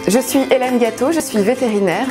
Je suis Hélène Gâteau, je suis vétérinaire.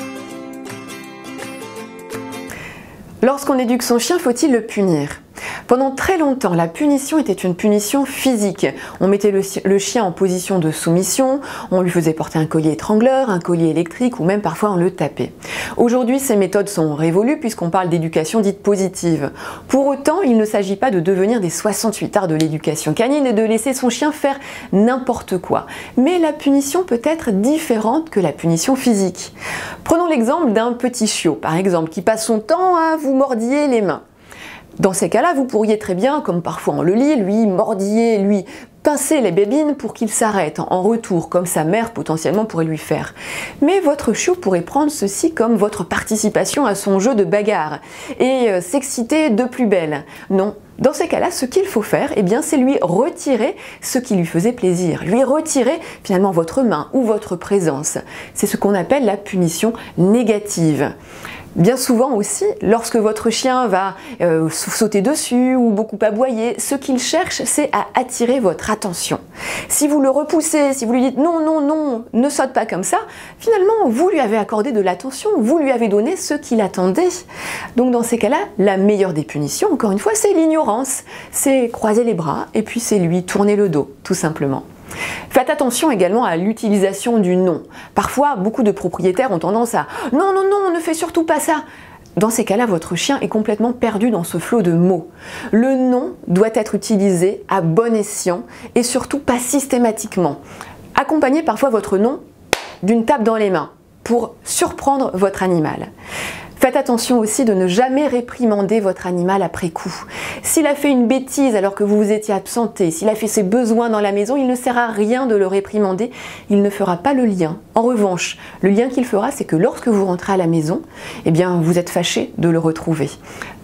Lorsqu'on éduque son chien, faut-il le punir ? Pendant très longtemps, la punition était une punition physique. On mettait le chien en position de soumission, on lui faisait porter un collier étrangleur, un collier électrique ou même parfois on le tapait. Aujourd'hui, ces méthodes sont révolues puisqu'on parle d'éducation dite positive. Pour autant, il ne s'agit pas de devenir des 68 arts de l'éducation canine et de laisser son chien faire n'importe quoi. Mais la punition peut être différente que la punition physique. Prenons l'exemple d'un petit chiot, par exemple, qui passe son temps à vous mordiller les mains. Dans ces cas-là, vous pourriez très bien, comme parfois on le lit, lui mordiller, lui pincer les bébines pour qu'il s'arrête en retour, comme sa mère potentiellement pourrait lui faire. Mais votre chiot pourrait prendre ceci comme votre participation à son jeu de bagarre et s'exciter de plus belle. Non. Dans ces cas-là, ce qu'il faut faire, eh bien, c'est lui retirer ce qui lui faisait plaisir, lui retirer finalement votre main ou votre présence. C'est ce qu'on appelle la punition négative. Bien souvent aussi, lorsque votre chien va sauter dessus ou beaucoup aboyer, ce qu'il cherche, c'est à attirer votre attention. Si vous le repoussez, si vous lui dites non, non, non, ne saute pas comme ça, finalement, vous lui avez accordé de l'attention, vous lui avez donné ce qu'il attendait. Donc dans ces cas-là, la meilleure des punitions, encore une fois, c'est l'ignorance. C'est croiser les bras et puis c'est lui tourner le dos, tout simplement. Faites attention également à l'utilisation du non. Parfois, beaucoup de propriétaires ont tendance à « non, non, non, ne fais surtout pas ça ». Dans ces cas-là, votre chien est complètement perdu dans ce flot de mots. Le non doit être utilisé à bon escient et surtout pas systématiquement. Accompagnez parfois votre non d'une tape dans les mains pour surprendre votre animal. Faites attention aussi de ne jamais réprimander votre animal après coup. S'il a fait une bêtise alors que vous vous étiez absenté, s'il a fait ses besoins dans la maison, il ne sert à rien de le réprimander, il ne fera pas le lien. En revanche, le lien qu'il fera, c'est que lorsque vous rentrez à la maison, eh bien, vous êtes fâché de le retrouver.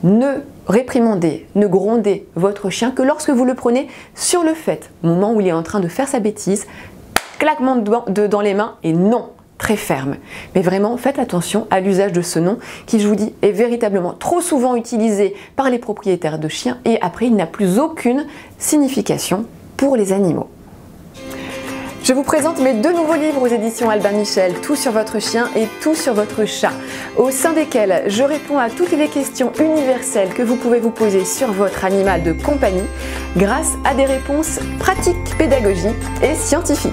Ne réprimandez, ne grondez votre chien que lorsque vous le prenez sur le fait, au moment où il est en train de faire sa bêtise, claquement dans les mains et non. Très ferme. Mais vraiment, faites attention à l'usage de ce nom qui, je vous dis, est véritablement trop souvent utilisé par les propriétaires de chiens et après, il n'a plus aucune signification pour les animaux. Je vous présente mes deux nouveaux livres aux éditions Albin Michel, Tout sur votre chien et Tout sur votre chat, au sein desquels je réponds à toutes les questions universelles que vous pouvez vous poser sur votre animal de compagnie grâce à des réponses pratiques, pédagogiques et scientifiques.